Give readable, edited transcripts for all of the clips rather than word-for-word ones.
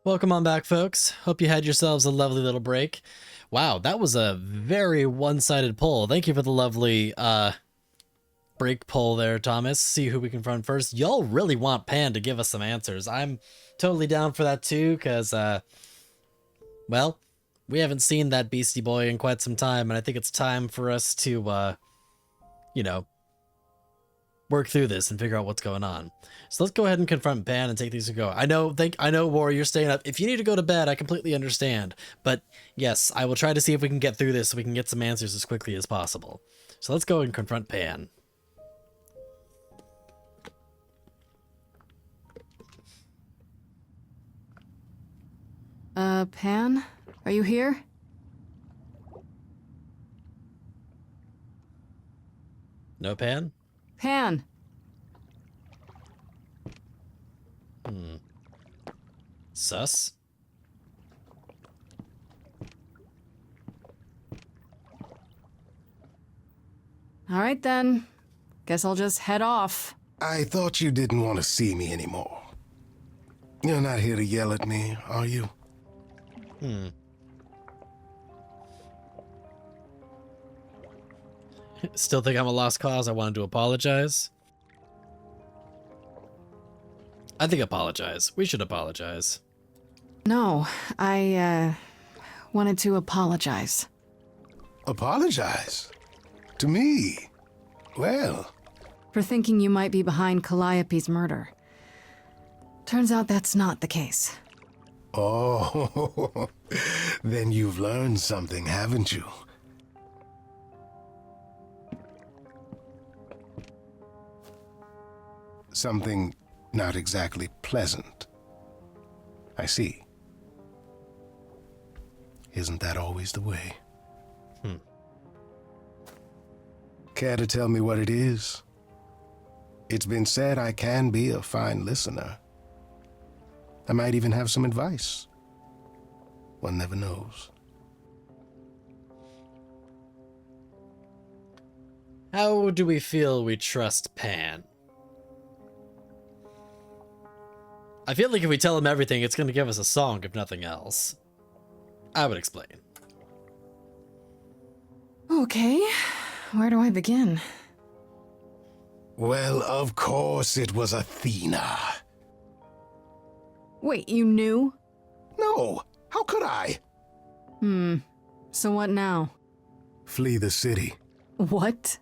Welcome on back, folks. Hope you had yourselves a lovely little break. Wow, that was a very one-sided poll. Thank you for the lovely break poll there, Thomas. See who we confront first. Y'all really want Pan to give us some answers. I'm totally down for that too, because, well, we haven't seen that Beastie Boy in quite some time, and I think it's time for us to, you know, work through this and figure out what's going on. So let's go ahead and confront Pan and take these to go. I know, War, you're staying up. If you need to go to bed, I completely understand. But yes, I will try to see if we can get through this so we can get some answers as quickly as possible. So let's go and confront Pan. Pan? Are you here? No Pan? Pan! Sus? All right then. Guess I'll just head off. I thought you didn't want to see me anymore. You're not here to yell at me, are you? Still think I'm a lost cause? I wanted to apologize. I think apologize. We should apologize. No, I, wanted to apologize. Apologize? To me? Well... For thinking you might be behind Calliope's murder. Turns out that's not the case. Oh, then you've learned something, haven't you? Something not exactly pleasant. I see. Isn't that always the way? Care to tell me what it is? It's been said I can be a fine listener. I might even have some advice. One never knows. How do we feel we trust Pan? I feel like if we tell him everything, it's going to give us a song, if nothing else. I would explain. Okay, where do I begin? Well, of course it was Athena. Wait, you knew? No, how could I? So what now? Flee the city. What?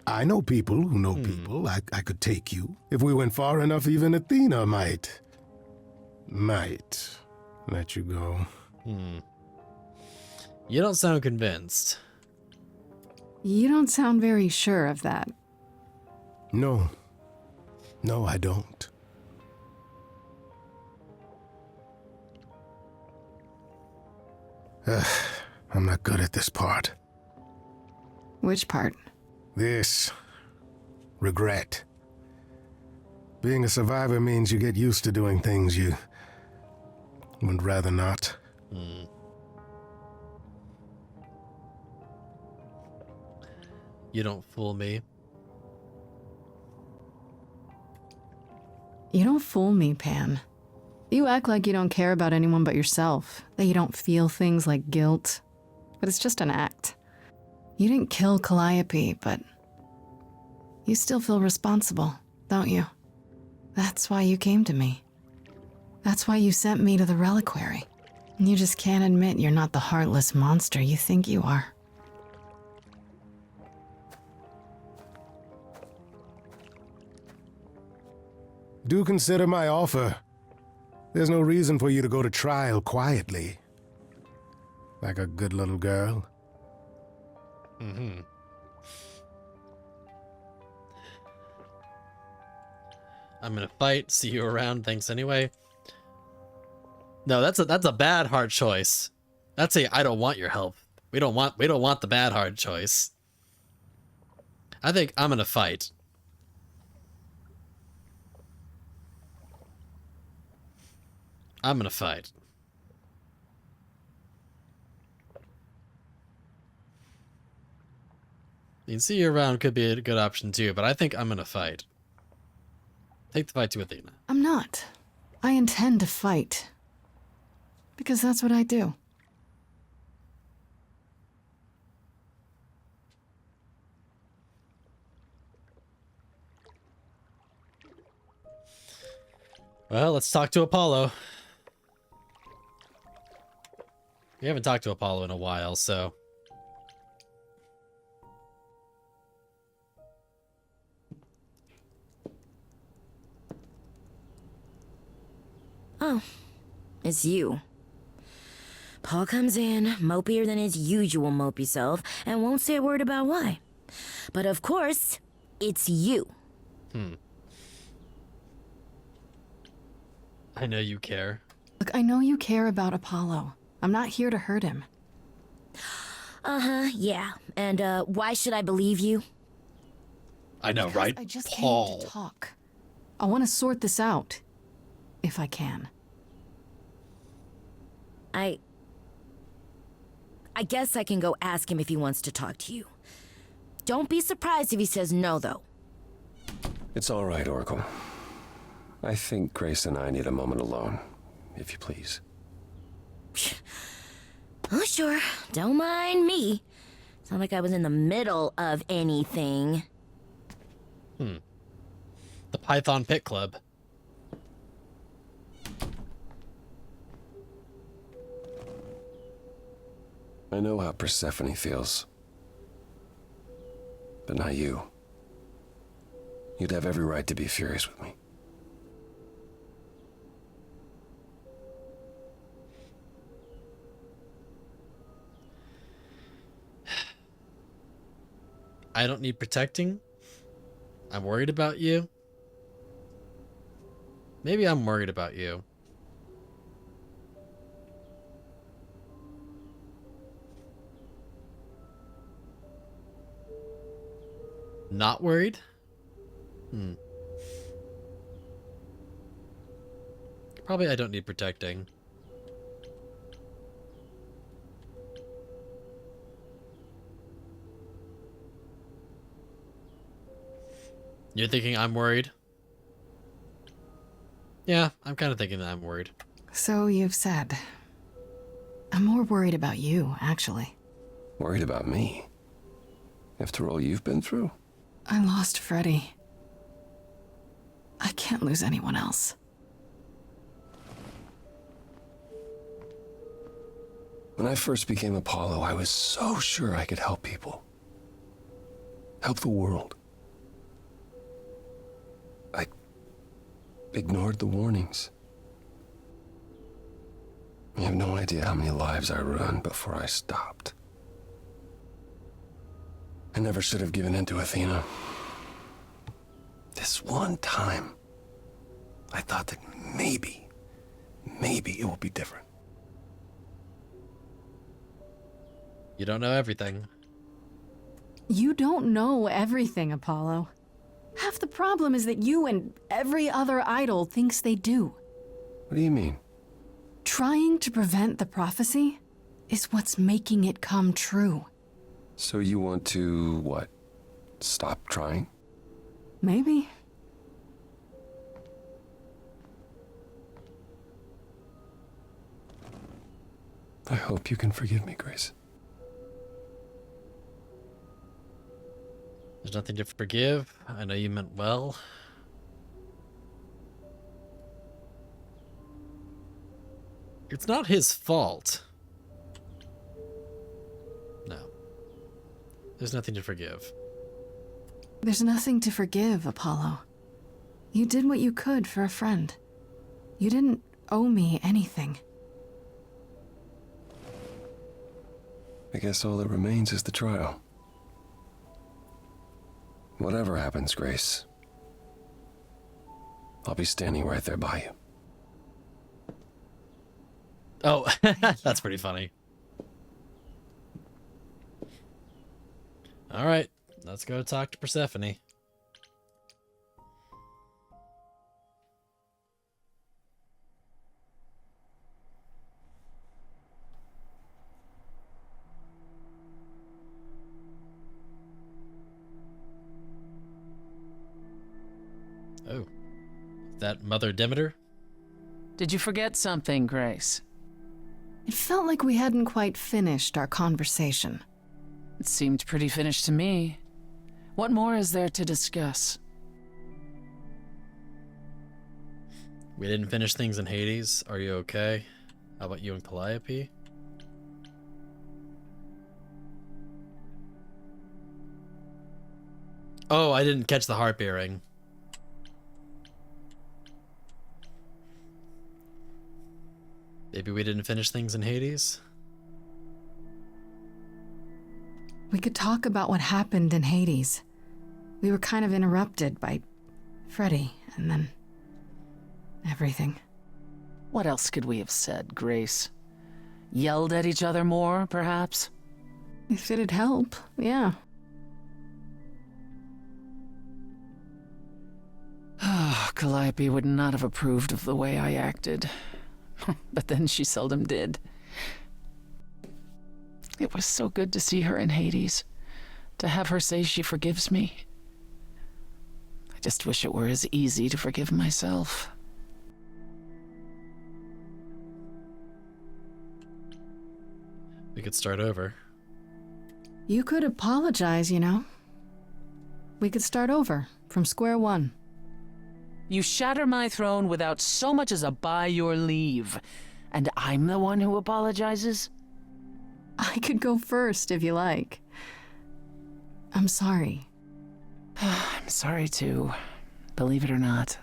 I know people who know people. I could take you. If we went far enough, even Athena might let you go. You don't sound convinced. You don't sound very sure of that. No, I don't. I'm not good at this part. Which part? This. Regret. Being a survivor means you get used to doing things you would rather not. You don't fool me. You don't fool me, Pan. You act like you don't care about anyone but yourself, that you don't feel things like guilt. But it's just an act. You didn't kill Calliope, but you still feel responsible, don't you? That's why you came to me. That's why you sent me to the reliquary. You just can't admit you're not the heartless monster you think you are. Do consider my offer. There's no reason for you to go to trial quietly. Like a good little girl. I'm gonna fight. See you around. Thanks anyway. No, that's a bad hard choice. That's a I don't want your help. We don't want the bad hard choice. I think I'm gonna fight. I'm gonna fight. You can see you around could be a good option too, but I think I'm gonna fight. Take the fight to Athena. I'm not. I intend to fight. Because that's what I do. Well, let's talk to Apollo. We haven't talked to Apollo in a while, so... Oh, it's you. Paul comes in, mopier than his usual mopey self, and won't say a word about why. But of course, it's you. I know you care. Look, I know you care about Apollo. I'm not here to hurt him. Uh-huh, yeah. And, why should I believe you? I know, Because right? I just Paul. came to talk. I want to sort this out. If I can. I guess I can go ask him if he wants to talk to you. Don't be surprised if he says no, though. It's all right, Oracle. I think Grace and I need a moment alone, if you please. Oh, sure. Don't mind me. It's not like I was in the middle of anything. The Python Pit Club. I know how Persephone feels. But not you. You'd have every right to be furious with me. I don't need protecting. I'm worried about you. Maybe I'm worried about you. Not worried? Probably I don't need protecting. You're thinking I'm worried? Yeah, I'm kind of thinking that I'm worried. So you've said. I'm more worried about you, actually. Worried about me? After all you've been through? I lost Freddie. I can't lose anyone else. When I first became Apollo, I was so sure I could help people. Help the world. I ignored the warnings. You have no idea how many lives I ruined before I stopped. I never should have given in to Athena. This one time, I thought that maybe it will be different. You don't know everything. You don't know everything, Apollo. Half the problem is that you and every other idol thinks they do. What do you mean? Trying to prevent the prophecy is what's making it come true. So you want to, what, stop trying? Maybe. I hope you can forgive me, Grace. There's nothing to forgive. I know you meant well. It's not his fault. No. There's nothing to forgive. There's nothing to forgive, Apollo. You did what you could for a friend. You didn't owe me anything. I guess all that remains is the trial. Whatever happens, Grace, I'll be standing right there by you. Oh, that's pretty funny. All right, let's go talk to Persephone. Oh, is that Mother Demeter? Did you forget something, Grace? It felt like we hadn't quite finished our conversation. It seemed pretty finished to me. What more is there to discuss? We didn't finish things in Hades. Are you okay? How about you and Calliope? Oh, I didn't catch the harp earring. Maybe we didn't finish things in Hades? We could talk about what happened in Hades. We were kind of interrupted by Freddy, and then everything. What else could we have said, Grace? Yelled at each other more, perhaps? If it'd help, yeah. Calliope would not have approved of the way I acted. But then she seldom did. It was so good to see her in Hades. To have her say she forgives me. I just wish it were as easy to forgive myself. We could start over. You could apologize, you know. We could start over, from square one. You shatter my throne without so much as a by your leave. And I'm the one who apologizes? I could go first, if you like. I'm sorry. I'm sorry too, believe it or not.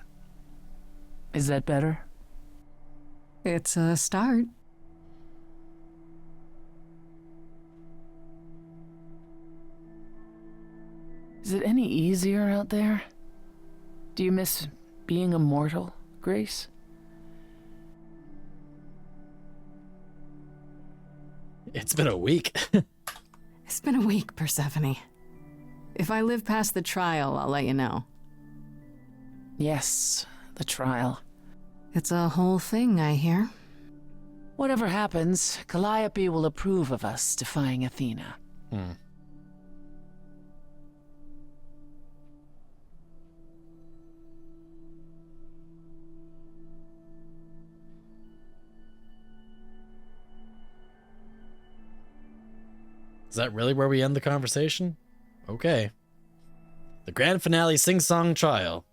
Is that better? It's a start. Is it any easier out there? Do you miss being immortal, Grace? It's been a week. It's been a week, Persephone. If I live past the trial, I'll let you know. Yes, the trial. It's a whole thing, I hear. Whatever happens, Calliope will approve of us defying Athena. Is that really where we end the conversation? Okay. The grand finale sing-song trial.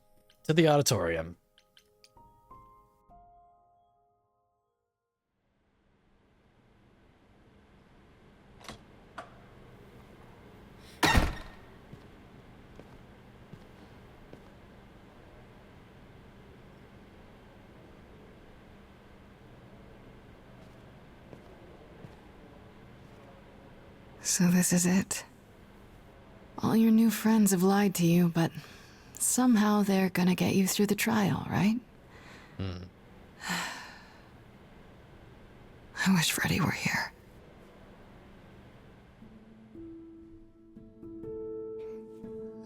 To the auditorium. So this is it. All your new friends have lied to you, but somehow they're gonna get you through the trial, right? I wish Freddy were here.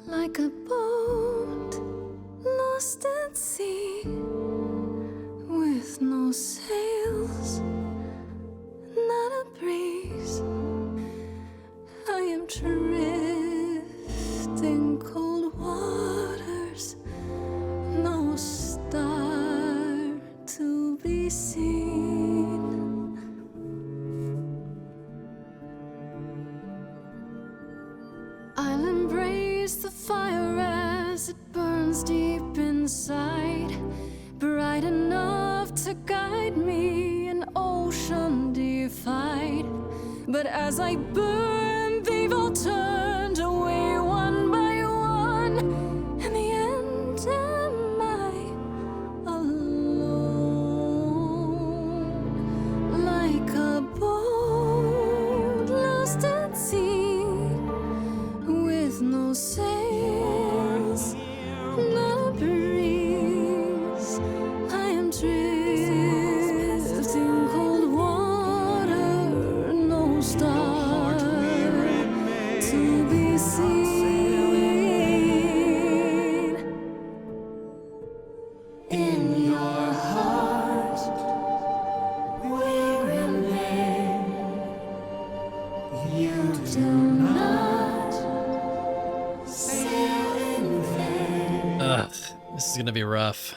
Like a boat lost at sea, with no sails, not a breeze. I am drifting cold waters, no star to be seen. I'll embrace the fire as it burns deep inside, bright enough to guide me, an ocean defied. But as I burn, they've all turned away one by one. In the end, am I alone? Like a boat lost at sea, with no sails, not a breeze. I am drifting cold water, no star to be seen. In your heart, we remain. You do not sail in vain. Ugh, this is gonna be rough.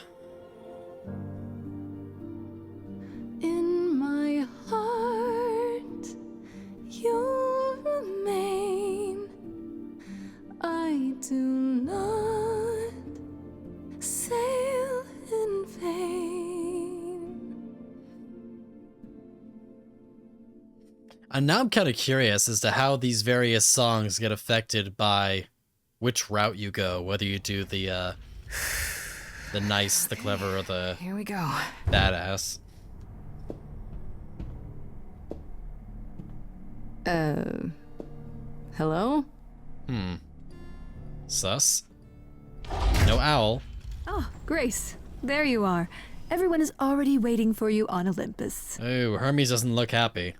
In my heart. And now I'm kind of curious as to how these various songs get affected by which route you go, whether you do the nice, the clever, or the Here we go. badass. Hello? Sus. No owl. Oh, Grace, there you are. Everyone is already waiting for you on Olympus. Oh, Hermes doesn't look happy.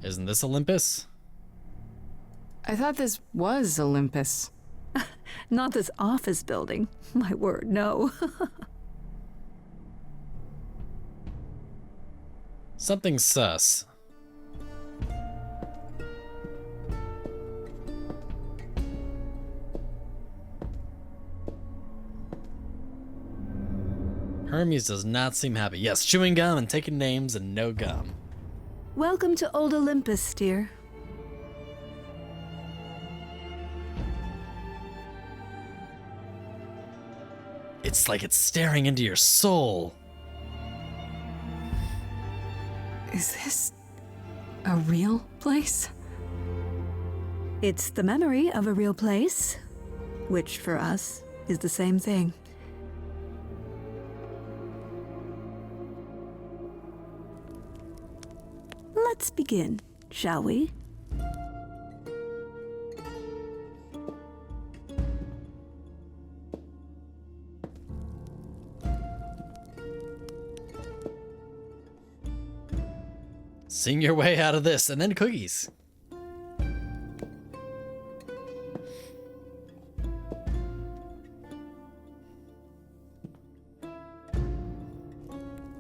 Isn't this Olympus? I thought this was Olympus. Not this office building. My word, no. Something sus. Hermes does not seem happy. Yes, chewing gum and taking names and no gum. Welcome to Old Olympus, dear. It's like it's staring into your soul. Is this a real place? It's the memory of a real place, which for us is the same thing. Let's begin, shall we? Sing your way out of this, and then cookies.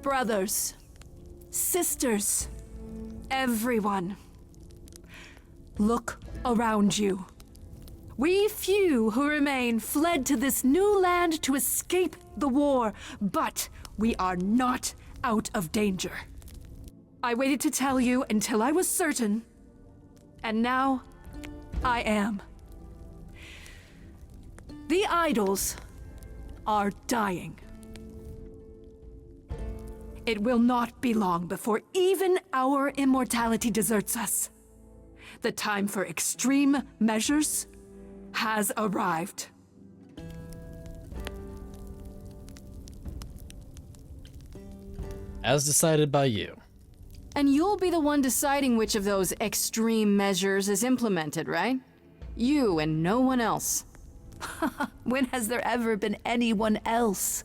Brothers, sisters, everyone, look around you. We few who remain fled to this new land to escape the war, but we are not out of danger. I waited to tell you until I was certain, and now I am. The idols are dying. It will not be long before even our immortality deserts us. The time for extreme measures has arrived. As decided by you. And you'll be the one deciding which of those extreme measures is implemented, right? You and no one else. When has there ever been anyone else?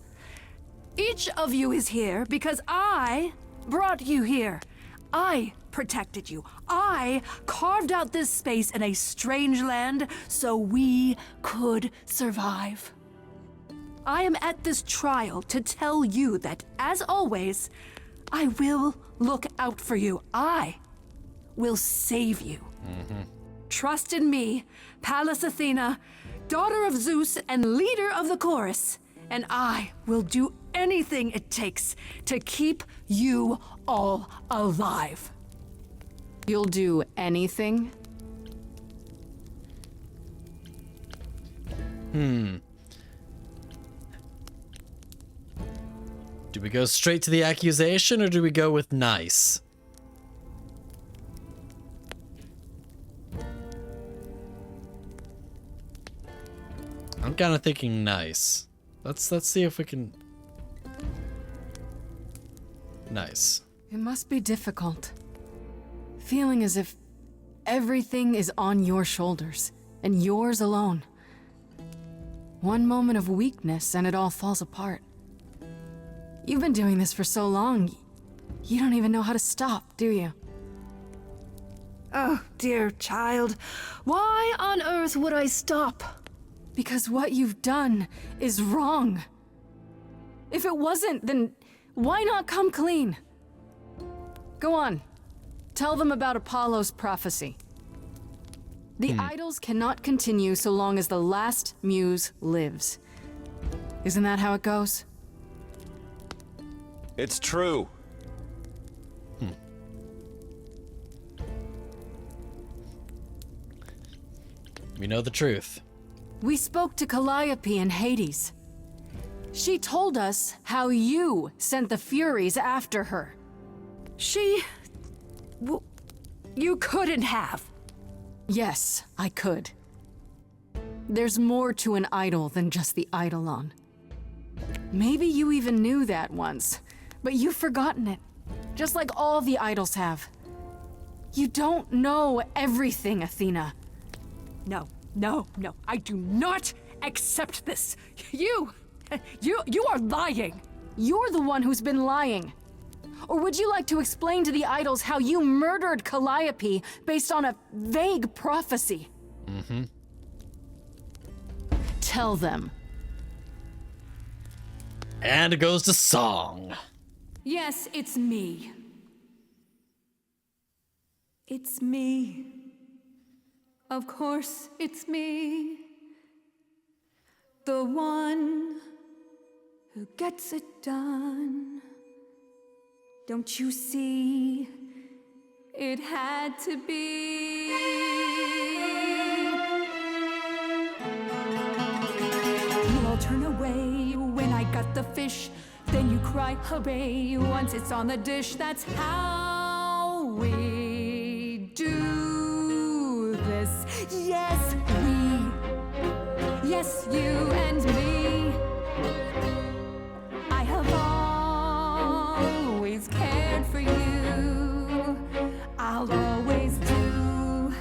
Each of you is here because I brought you here. I protected you. I carved out this space in a strange land so we could survive. I am at this trial to tell you that, as always, I will look out for you. I will save you. Trust in me, Pallas Athena, daughter of Zeus and leader of the chorus, and I will do anything it takes to keep you all alive. You'll do anything? Do we go straight to the accusation, or do we go with nice? I'm kind of thinking nice. Let's see if we can. Nice. It must be difficult. Feeling as if everything is on your shoulders, and yours alone. One moment of weakness and it all falls apart. You've been doing this for so long, you don't even know how to stop, do you? Oh, dear child, why on earth would I stop? Because what you've done is wrong. If it wasn't, then why not come clean? Go on. Tell them about Apollo's prophecy. The idols cannot continue so long as the last muse lives. Isn't that how it goes? It's true. We know the truth. We spoke to Calliope in Hades. She told us how you sent the Furies after her. She You couldn't have. Yes, I could. There's more to an idol than just the eidolon. Maybe you even knew that once, but you've forgotten it, just like all the idols have. You don't know everything, Athena. No, I do not accept this. You are lying. You're the one who's been lying. Or would you like to explain to the idols how you murdered Calliope based on a vague prophecy? Mm-hmm. Tell them. And it goes to song. Yes, it's me. It's me. Of course, it's me. The one who gets it done. Don't you see? It had to be. You all turn away when I got the fish. Then you cry, hooray, once it's on the dish. That's how we do this. Yes, we. Yes, you and me. I have always cared for you. I'll always do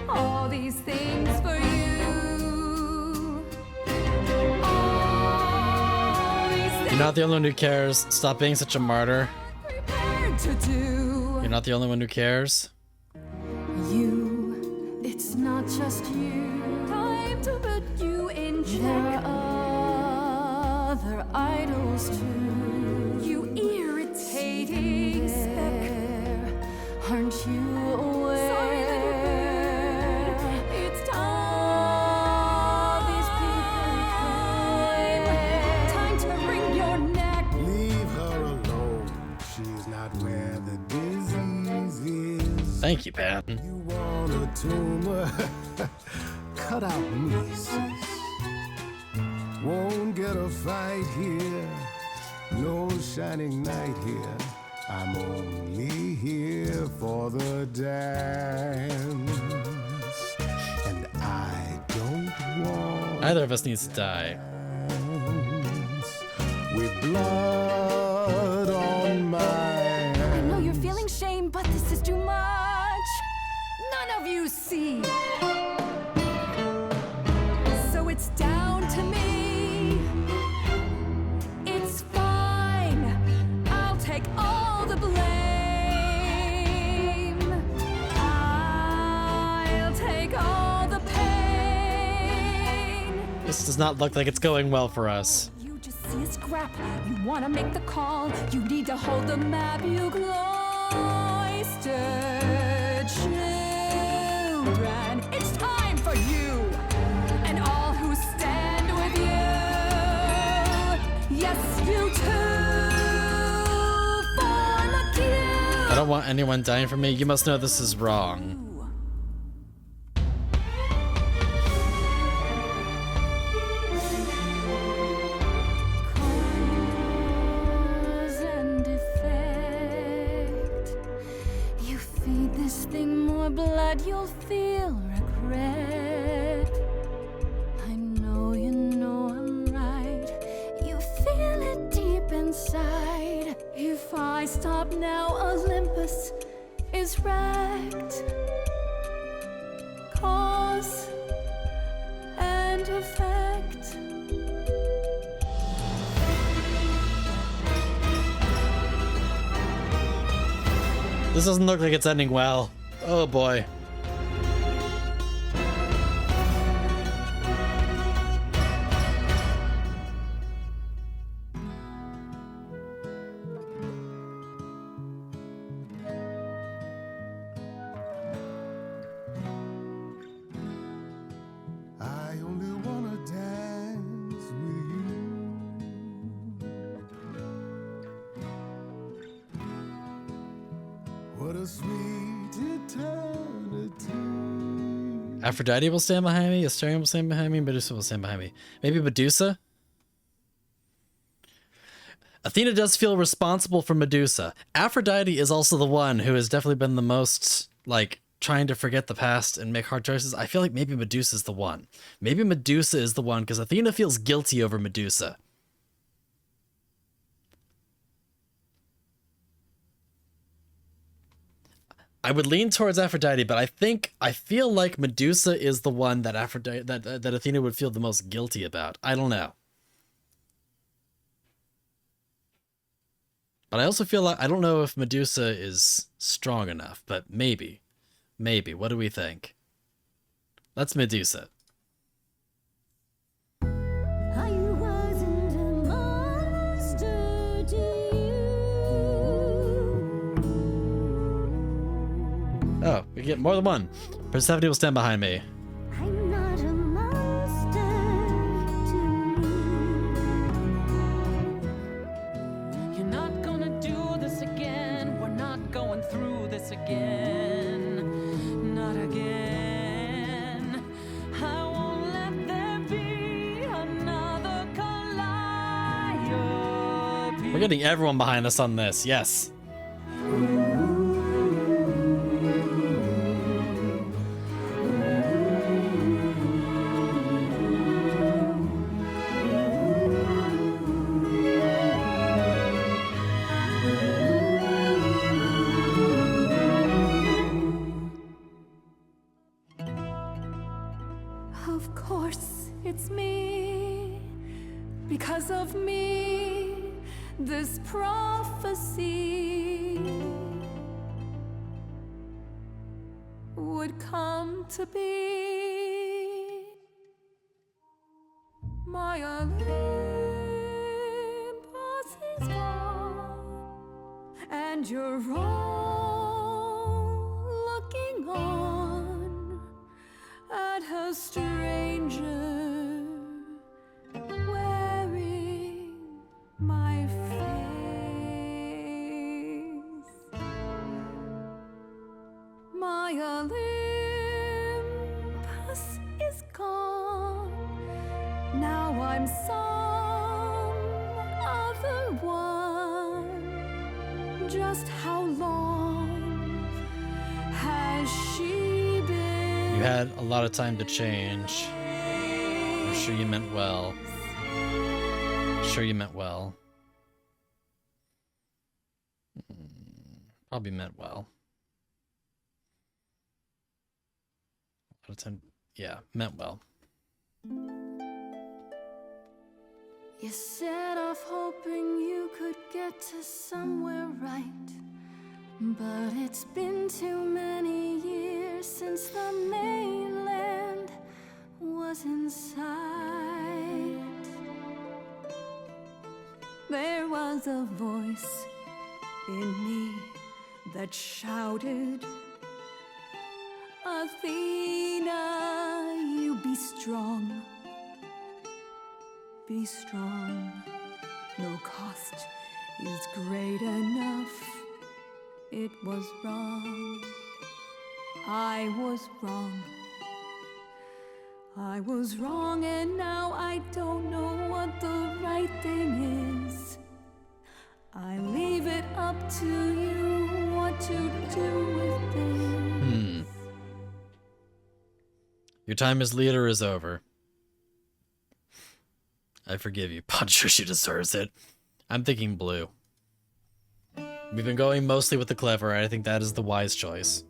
all these things for you. All these things You're not the only one who cares. Stop being such a martyr. prepared to do. You're not the only one who cares. You, it's not just you. Time to put you in check. There are other idols too. You irritating speck. Aren't you aware? Sorry, little bear. It's time. These people time to wring your neck. Leave her alone. She's not where the disease is. Thank you, Patton. You want a tumor? Cut out nieces. Won't get a fight here. No shining night here. I'm only here for the dance. And I don't want Neither of us needs to die. dance with blood on my I know you're hands. feeling shame, but this is too much. None of you see. So it's down to me. It's fine. I'll take all the blame. I'll take all the pain. This does not look like it's going well for us. You just see a scrap. You wanna make the call. You need to hold the map. You cloistered children. It's time for you and all who stand with you. Yes, you too. Form a queue. I don't want anyone dying for me. You must know this is wrong. Cause and effect. You feed this thing more blood, you'll feel regret. I know you know I'm right. You feel it deep inside. If I stop now, Olympus is wrecked. Cause and effect. This doesn't look like it's ending well. Oh boy. I only wanna dance with you. What a sweet eternity. Aphrodite will stand behind me, Asterion will stand behind me, Medusa will stand behind me. Maybe Medusa? Athena does feel responsible for Medusa. Aphrodite is also the one who has definitely been the most, like, trying to forget the past and make hard choices. I feel like maybe Medusa's the one. Maybe Medusa is the one, because Athena feels guilty over Medusa. I would lean towards Aphrodite, but I feel like Medusa is the one that that Athena would feel the most guilty about. I don't know. But I also feel like I don't know if Medusa is strong enough, but maybe. Maybe. What do we think? Let's Medusa. I wasn't a monster to you. Oh, we get more than one. Persephone will stand behind me. I'm not a monster to You're not gonna do this again. We're not going through this again. Not again. I won't let there be another Calliope. We're getting everyone behind us on this. Yes. Of course, it's me. Because of me, this prophecy would come to be. My Olympus is gone, and you're all looking on at a stranger wearing my face. My Olympus is gone. Now I'm some other one. Just how long has she been? You had a lot of time to change. I'm sure you meant well. Sure you meant well. Probably meant well. A lot of time. Yeah, meant well. You set off hoping you could get to somewhere right. But it's been too many years since the mainland was in sight. There was a voice in me that shouted, Athena, you be strong. Be strong. No cost is great enough. It was wrong. I was wrong. I was wrong, and now I don't know what the right thing is. I leave it up to you what to do with this. Your time as leader is over. I forgive you. Punch her, she deserves it. I'm thinking blue. We've been going mostly with the clever, and I think that is the wise choice.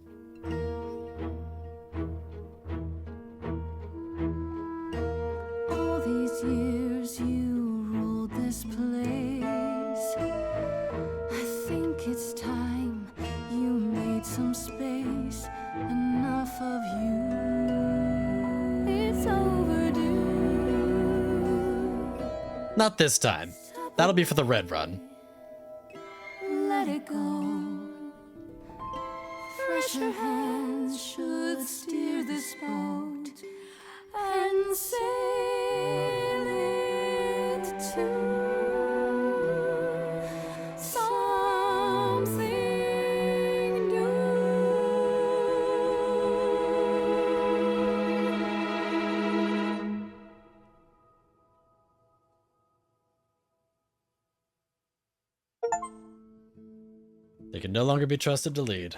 All these years you ruled this place. I think it's time you made some space. Enough of you. It's overdue. Not this time. That'll be for the red run. Let it go. Fresher hands should steer this boat and sail it to something new. no longer be trusted to lead.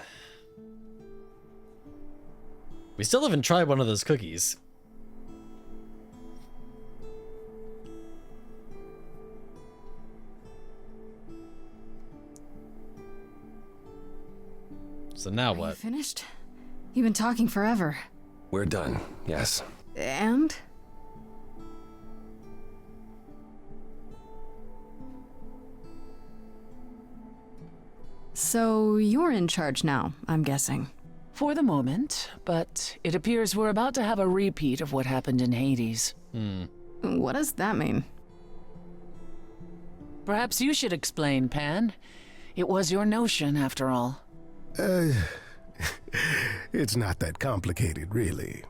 We still haven't tried one of those cookies. So now Are you what? finished? You've been talking forever. We're done, yes. And? So you're in charge now, I'm guessing. For the moment, but it appears we're about to have a repeat of what happened in Hades. What does that mean? Perhaps you should explain, Pan. It was your notion, after all. It's not that complicated, really.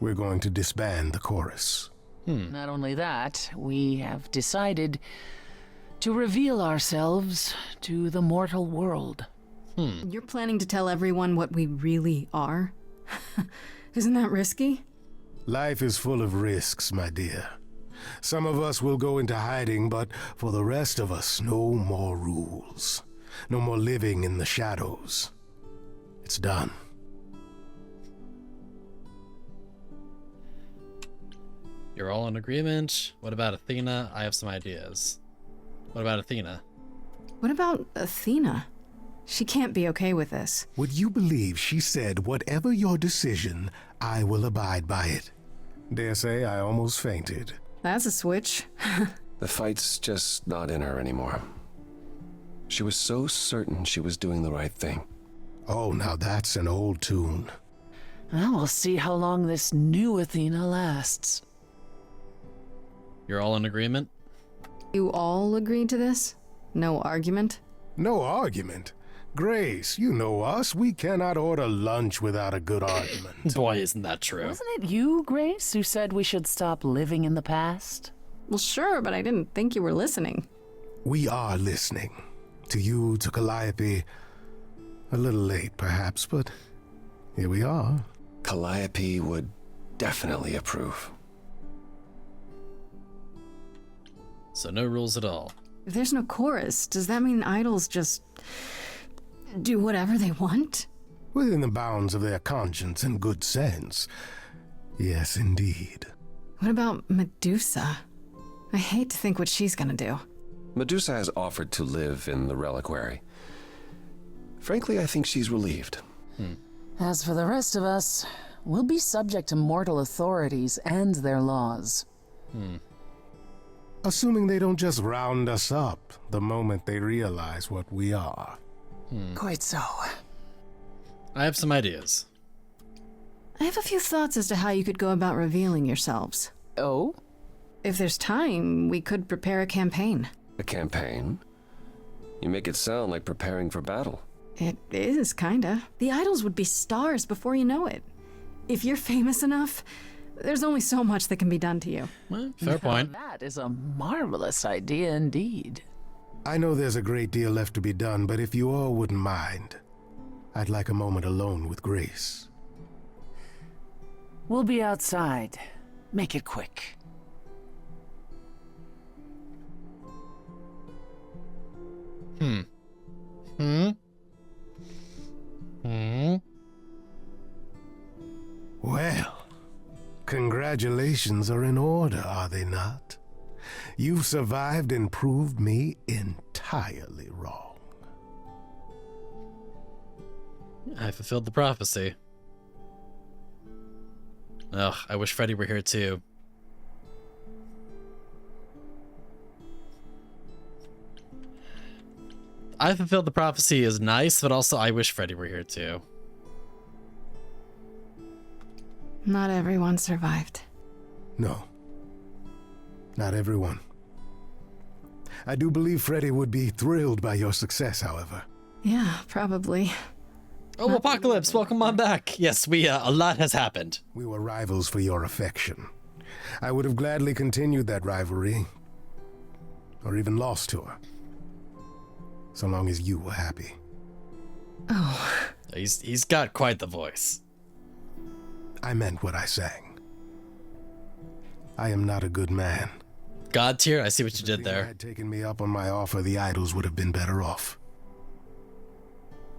We're going to disband the chorus. Not only that, we have decided to reveal ourselves to the mortal world. You're planning to tell everyone what we really are? Isn't that risky? Life is full of risks, my dear. Some of us will go into hiding, but for the rest of us, no more rules. No more living in the shadows. It's done. You're all in agreement. What about Athena? I have some ideas. What about Athena? What about Athena? She can't be okay with this. Would you believe she said, whatever your decision, I will abide by it? Dare say I almost fainted. That's a switch. The fight's just not in her anymore. She was so certain she was doing the right thing. Oh, now that's an old tune. Well, we'll see how long this new Athena lasts. You're all in agreement? You all agreed to this? No argument? No argument. Grace, you know us. We cannot order lunch without a good argument. Boy, isn't that true. Wasn't it you, Grace, who said we should stop living in the past? Well, sure, but I didn't think you were listening. We are listening. To you, to Calliope. A little late, perhaps, but here we are. Calliope would definitely approve. So no rules at all. If there's no chorus, does that mean idols just do whatever they want? Within the bounds of their conscience and good sense. Yes, indeed. What about Medusa? I hate to think what she's gonna do. Medusa has offered to live in the reliquary. Frankly, I think she's relieved. As for the rest of us, we'll be subject to mortal authorities and their laws. Assuming they don't just round us up the moment they realize what we are. Quite so. I have some ideas. I have a few thoughts as to how you could go about revealing yourselves. Oh? If there's time, we could prepare a campaign. A campaign? You make it sound like preparing for battle. It is, kinda. The idols would be stars before you know it. If you're famous enough, there's only so much that can be done to you. Well, fair point. That is a marvelous idea indeed. I know there's a great deal left to be done, but if you all wouldn't mind, I'd like a moment alone with Grace. We'll be outside. Make it quick. Well, congratulations are in order, are they not? You've survived and proved me entirely wrong. I fulfilled the prophecy. Ugh, I wish Freddy were here too. I fulfilled the prophecy is nice, but also I wish Freddy were here too. Not everyone survived. No. Not everyone. I do believe Freddy would be thrilled by your success, however. Yeah, probably. Oh, Apocalypse, welcome on back. Yes, a lot has happened. We were rivals for your affection. I would have gladly continued that rivalry, or even lost to her, so long as you were happy. Oh. He's got quite the voice. I meant what I sang. I am not a good man. God tier, I see what you did If Athena there. had taken me up on my offer, the idols would have been better off.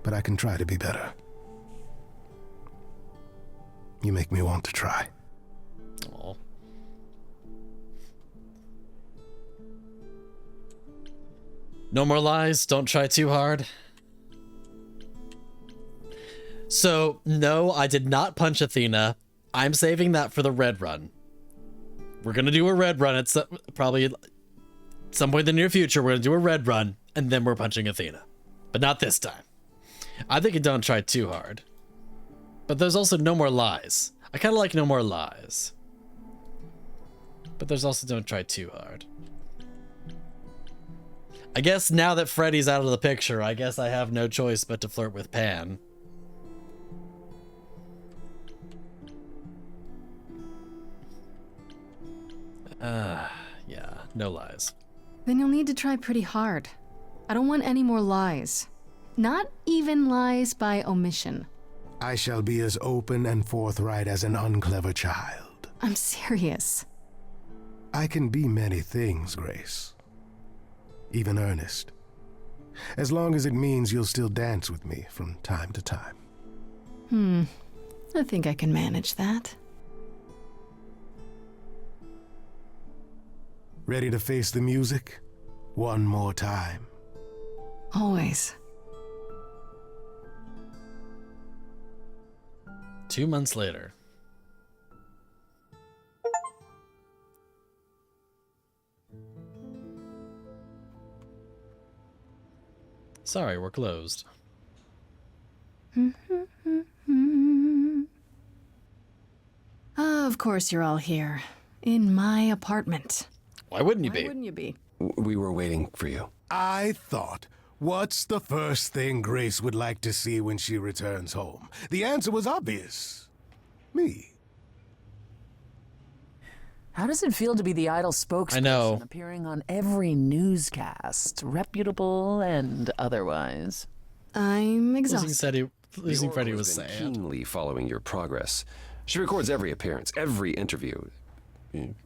but I can try to be better. You make me want to try. Aw. No more lies. Don't try too hard. So, no, I did not punch Athena. I'm saving that for the red run. We're going to do a red run at probably some point in the near future. We're going to do a red run, and then we're punching Athena. But not this time. I think you don't try too hard. But there's also no more lies. I kind of like no more lies. But there's also don't try too hard. I guess now that Freddy's out of the picture, I guess I have no choice but to flirt with Pan. Yeah, no lies. Then you'll need to try pretty hard. I don't want any more lies. Not even lies by omission. I shall be as open and forthright as an unclever child. I'm serious. I can be many things, Grace. Even earnest. As long as it means you'll still dance with me from time to time. I think I can manage that. Ready to face the music? One more time. Always. 2 months later. Sorry, we're closed. Of course you're all here. In my apartment. Why wouldn't you Why be? wouldn't you be? We were waiting for you. I thought, what's the first thing Grace would like to see when she returns home? The answer was obvious. Me. How does it feel to be the idol spokesperson, I know. appearing on every newscast, reputable and otherwise? I'm exhausted. Losing Freddy The was Oracle has sad. been keenly following your progress. She records every appearance, every interview.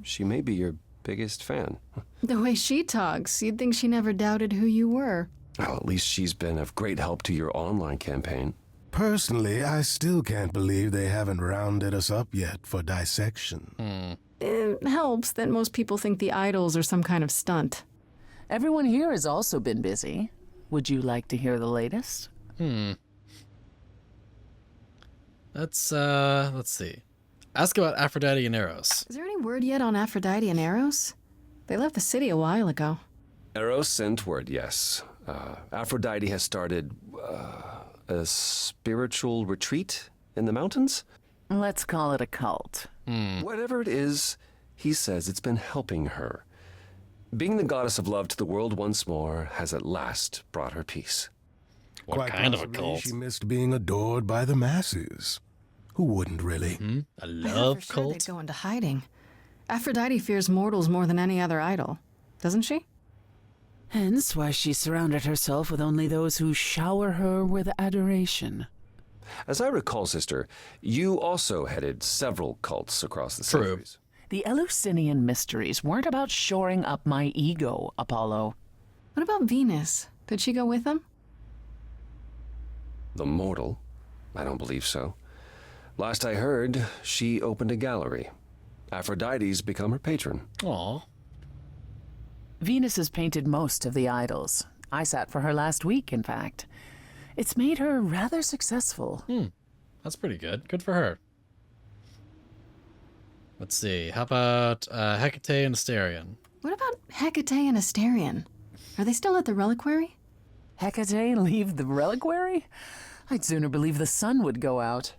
She may be your biggest fan. The way she talks, you'd think she never doubted who you were. Well, at least she's been of great help to your online campaign. Personally, I still can't believe they haven't rounded us up yet for dissection. It helps that most people think the idols are some kind of stunt. Everyone here has also been busy. Would you like to hear the latest? Let's see. Ask about Aphrodite and Eros. Is there any word yet on Aphrodite and Eros? They left the city a while ago. Eros sent word, yes. Aphrodite has started a spiritual retreat in the mountains? Let's call it a cult. Whatever it is, he says it's been helping her. Being the goddess of love to the world once more has at last brought her peace. What Quite kind of a possibly cult? She missed being adored by the masses. Who wouldn't really? A I thought love for sure cult? they'd go into hiding. Aphrodite fears mortals more than any other idol, doesn't she? Hence why she surrounded herself with only those who shower her with adoration. As I recall, sister, you also headed several cults across the True. centuries. The Eleusinian mysteries weren't about shoring up my ego, Apollo. What about Venus? Did she go with them? The mortal? I don't believe so. Last I heard, she opened a gallery. Aphrodite's become her patron. Aw. Venus has painted most of the idols. I sat for her last week, in fact. It's made her rather successful. That's pretty good. Good for her. Let's see. How about Hecate and Asterion? What about Hecate and Asterion? Are they still at the reliquary? Hecate leave the reliquary? I'd sooner believe the sun would go out.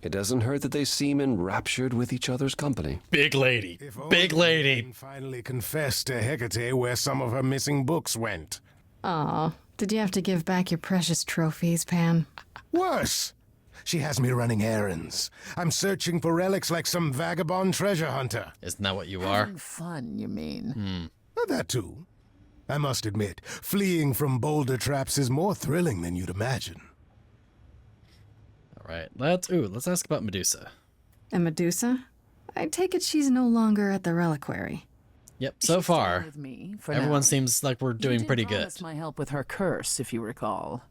It doesn't hurt that they seem enraptured with each other's company. Big lady. If only Big they lady. can finally confess to Hecate where some of her missing books went. Aw, did you have to give back your precious trophies, Pan? Worse! She has me running errands. I'm searching for relics like some vagabond treasure hunter. Isn't that what you are? Having fun, you mean? That too. I must admit, fleeing from boulder traps is more thrilling than you'd imagine. All right. Let's ask about Medusa. And Medusa? I take it she's no longer at the reliquary. Yep. So She's staying far, with me for everyone now. seems like we're doing You did pretty good. promise my help with her curse, if you recall.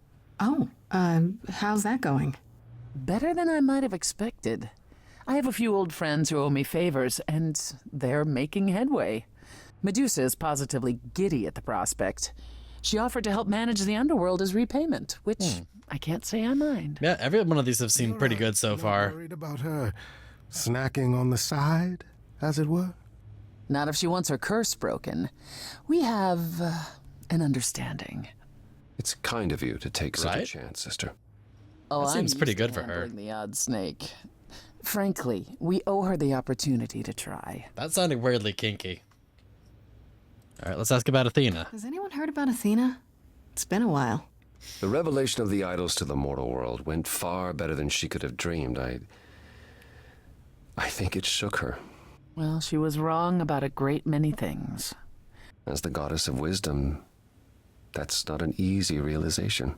Oh, how's that going? Better than I might have expected. I have a few old friends who owe me favors, and they're making headway. Medusa is positively giddy at the prospect. She offered to help manage the underworld as repayment, which I can't say I mind. Yeah, every one of these have seemed pretty good so Not far. worried about her snacking on the side, as it were? Not if she wants her curse broken. We have an understanding. It's kind of you to take such a Right? chance, sister. Oh, That seems I'm pretty used to good for her. handling the odd snake. Frankly, we owe her the opportunity to try. That sounded weirdly kinky. All right, let's ask about Athena. Has anyone heard about Athena? It's been a while. The revelation of the idols to the mortal world went far better than she could have dreamed. I think it shook her. Well, she was wrong about a great many things. As the goddess of wisdom, that's not an easy realization.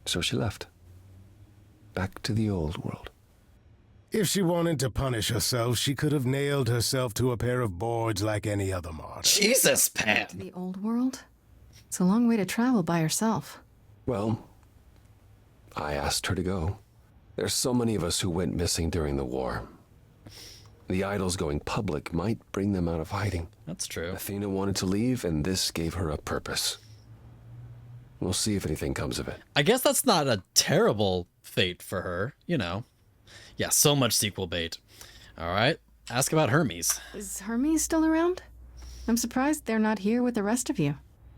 So she left. Back to the old world. If she wanted to punish herself, she could have nailed herself to a pair of boards like any other martyr. Jesus, Pan. The old world? It's a long way to travel by herself. Well, I asked her to go. There's so many of us who went missing during the war. The idols going public might bring them out of hiding. That's true. Athena wanted to leave, and this gave her a purpose. We'll see if anything comes of it. I guess that's not a terrible fate for her, you know. Yeah, so much sequel bait. All right, ask about Hermes. Is Hermes still around? I'm surprised they're not here with the rest of you.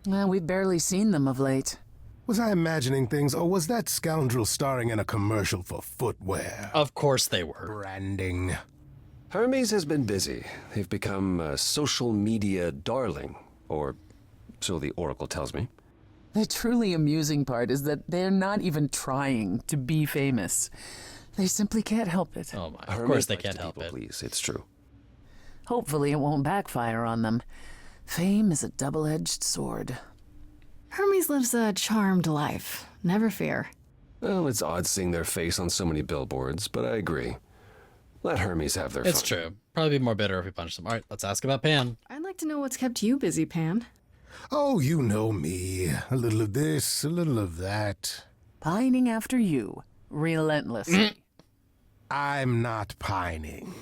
Well, we've barely seen them of late. Was I imagining things, or was that scoundrel starring in a commercial for footwear? Of course they were. Branding. Hermes has been busy. They've become a social media darling, or so the Oracle tells me. The truly amusing part is that they're not even trying to be famous. They simply can't help it. Oh my, of Hermes course they likes can't to help people it. please. It's true. Hopefully it won't backfire on them. Fame is a double-edged sword. Hermes lives a charmed life. Never fear. Well, it's odd seeing their face on so many billboards, but I agree. Let Hermes have their It's fun. true. Probably be more bitter if we punch them. All right, let's ask about Pan. I'd like to know what's kept you busy, Pan. Oh, you know me. A little of this, a little of that. Pining after you, relentlessly. I'm not pining.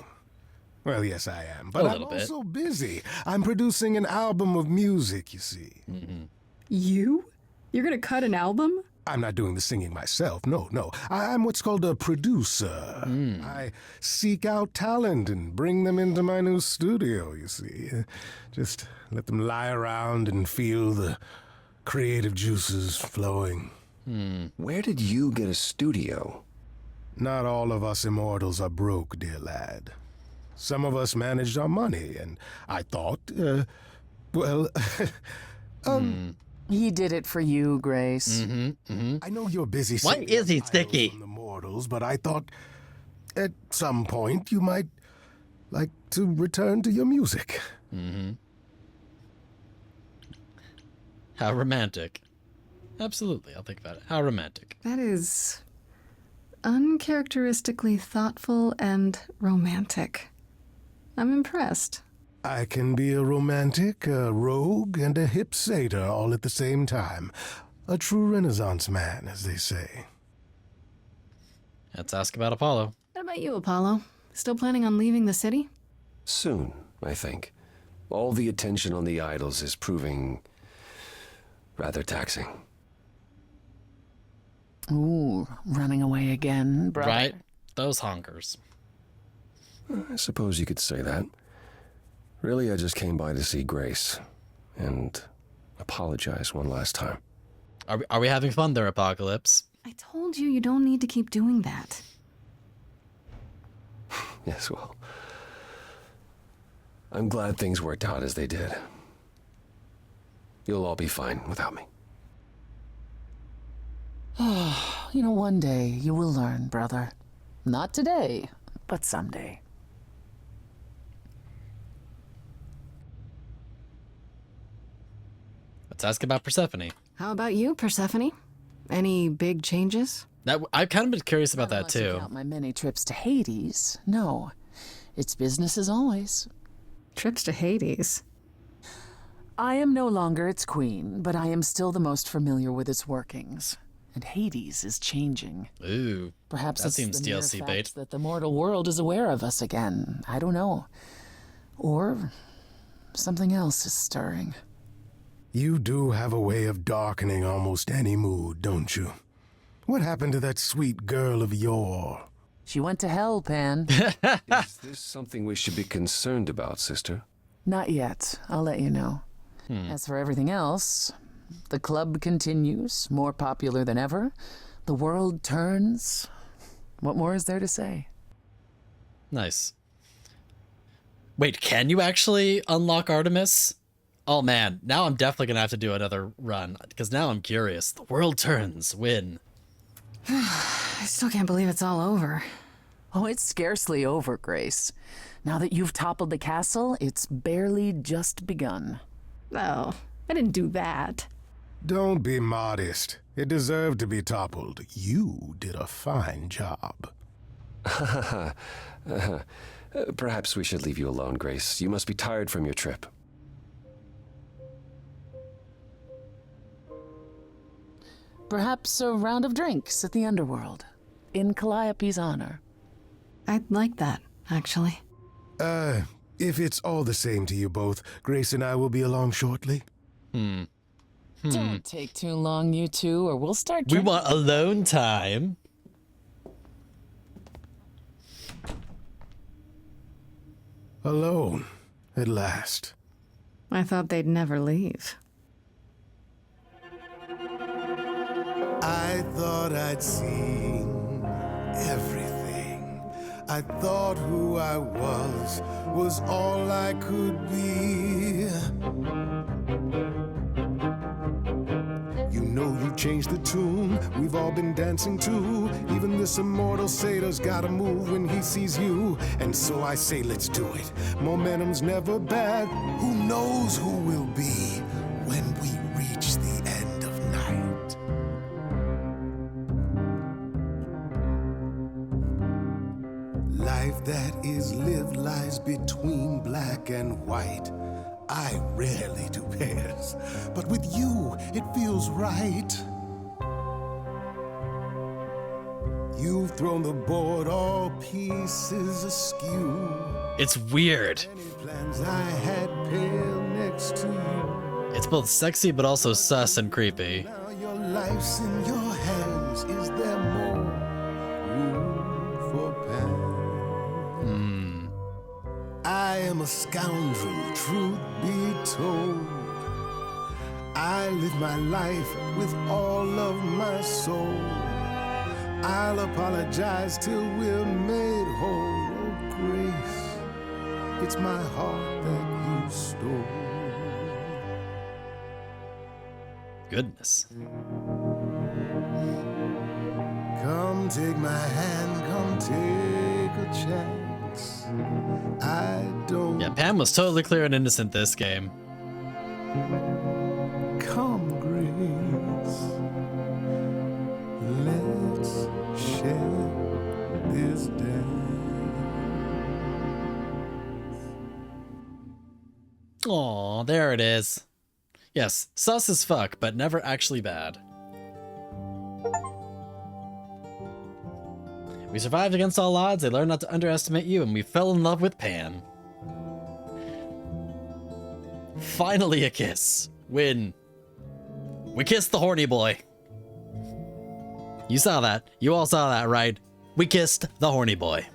Well, yes, I am, but A I'm little bit. also busy. I'm producing an album of music, you see. You? You're gonna cut an album? I'm not doing the singing myself. No. I'm what's called a producer. I seek out talent and bring them into my new studio, you see. Just let them lie around and feel the creative juices flowing. Where did you get a studio? Not all of us immortals are broke, dear lad. Some of us managed our money, and I thought, well, He did it for you, Grace. I know you're busy Why singing is he idols sticky? from the mortals, but I thought at some point you might like to return to your music. How romantic. Absolutely, I'll think about it. How romantic. That is uncharacteristically thoughtful and romantic. I'm impressed. I can be a romantic, a rogue, and a hip satyr all at the same time. A true Renaissance man, as they say. Let's ask about Apollo. What about you, Apollo? Still planning on leaving the city? Soon, I think. All the attention on the idols is proving rather taxing. Ooh, running away again, brother. Right? Those honkers. I suppose you could say that. Really, I just came by to see Grace and apologize one last time. Are we having fun there, Apocalypse? I told you don't need to keep doing that. Yes, well, I'm glad things worked out as they did. You'll all be fine without me. You know, one day you will learn, brother. Not today, but someday. Let's ask about Persephone. How about you, Persephone? Any big changes? I've kind of been curious about that Unless you too. count my many trips to Hades. No, it's business as always. Trips to Hades. I am no longer its queen, but I am still the most familiar with its workings. And Hades is changing. Ooh, Perhaps that it's seems the mere DLC fact bait. that the mortal world is aware of us again. I don't know. Or something else is stirring. You do have a way of darkening almost any mood, don't you? What happened to that sweet girl of yore? She went to hell, Pan. Is this something we should be concerned about, sister? Not yet. I'll let you know. As for everything else, the club continues, more popular than ever. The world turns. What more is there to say? Nice. Wait, can you actually unlock Artemis? Oh man, now I'm definitely gonna have to do another run, because now I'm curious. The world turns. Win. I still can't believe it's all over. Oh, it's scarcely over, Grace. Now that you've toppled the castle, it's barely just begun. Oh, I didn't do that. Don't be modest. It deserved to be toppled. You did a fine job. Perhaps we should leave you alone, Grace. You must be tired from your trip. Perhaps a round of drinks at the underworld, in Calliope's honor. I'd like that, actually. If it's all the same to you both, Grace and I will be along shortly. Don't take too long, you two, or we'll start We want alone time. Alone, at last. I thought they'd never leave. I thought I'd seen everything. I thought who I was all I could be. You know you changed the tune we've all been dancing to. Even this immortal satyr's gotta move when he sees you. And so I say let's do it. Momentum's never bad. Who knows who we'll be when we reach the end of night. Life that is lived lies between black and white. I rarely do pairs, but with you, it feels right. You've thrown the board all pieces askew. It's weird. Any plans I had pale next to you. It's both sexy but also sus and creepy. Now your life's in your hands. Is there more room for Pan? I am a scoundrel, truth be told. I live my life with all of my soul. I'll apologize till we're made whole. Oh, Grace, it's my heart that you stole. Goodness. Come take my hand, come take a chance. I don't. Yeah, Pam was totally clear and innocent this game. Come, Grace. Let's share this dance. Aw, there it is. Yes, sus as fuck, but never actually bad. We survived against all odds, they learned not to underestimate you, and we fell in love with Pan. Finally a kiss. Win. We kissed the horny boy. You saw that. You all saw that, right? We kissed the horny boy.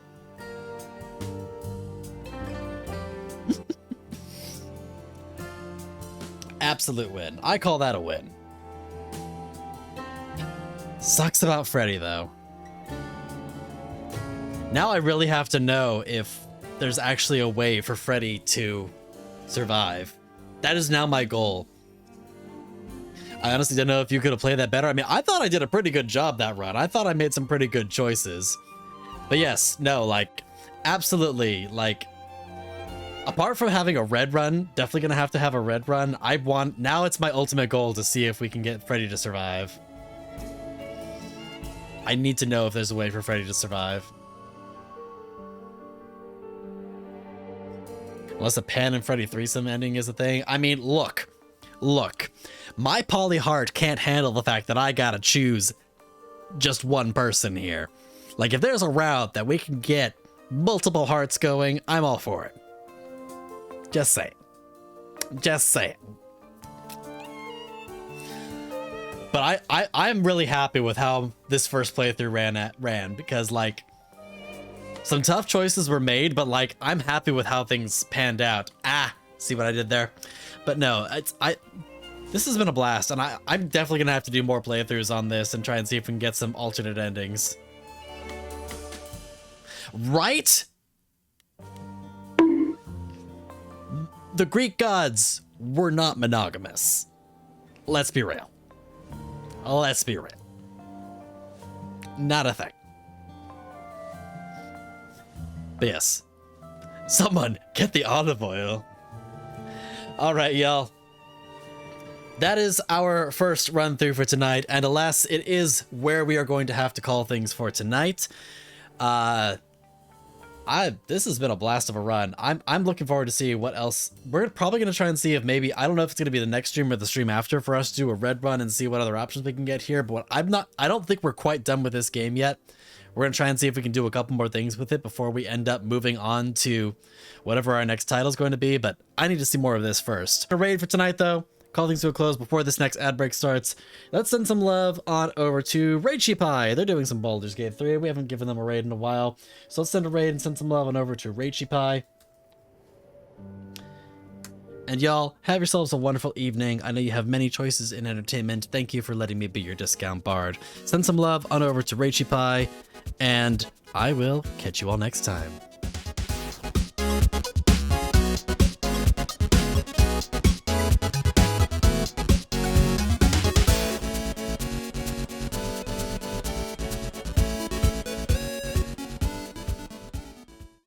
Absolute win. I call that a win. Sucks about Freddy, though. Now I really have to know if there's actually a way for Freddy to survive. That is now my goal. I honestly don't know if you could have played that better. I mean, I thought I did a pretty good job that run. I thought I made some pretty good choices. But yes, no, like, absolutely, like, apart from having a red run, definitely gonna have to have a red run. Now it's my ultimate goal to see if we can get Freddy to survive. I need to know if there's a way for Freddy to survive. Unless a Pan and Freddy threesome ending is a thing. I mean, look. My poly heart can't handle the fact that I gotta choose just one person here. Like, if there's a route that we can get multiple hearts going, I'm all for it. Just say it. But I'm really happy with how this first playthrough ran because, like, some tough choices were made, but, like, I'm happy with how things panned out. See what I did there? But no, this has been a blast, and I'm definitely gonna have to do more playthroughs on this and try and see if we can get some alternate endings. Right? The Greek gods were not monogamous. Let's be real. Not a thing. But yes. Someone get the olive oil. All right, y'all. That is our first run through for tonight, and alas, it is where we are going to have to call things for tonight. This has been a blast of a run. I'm looking forward to see what else. We're probably going to try and see if maybe, I don't know if it's going to be the next stream or the stream after for us to do a red run and see what other options we can get here, but I don't think we're quite done with this game yet. We're going to try and see if we can do a couple more things with it before we end up moving on to whatever our next title is going to be, but I need to see more of this first. A raid for tonight, though. Call things to a close before this next ad break starts. Let's send some love on over to Raichi Pie. They're doing some Baldur's Gate 3. We haven't given them a raid in a while. So let's send a raid and send some love on over to Raichi Pie. And y'all, have yourselves a wonderful evening. I know you have many choices in entertainment. Thank you for letting me be your discount bard. Send some love on over to Raichi Pie, and I will catch you all next time.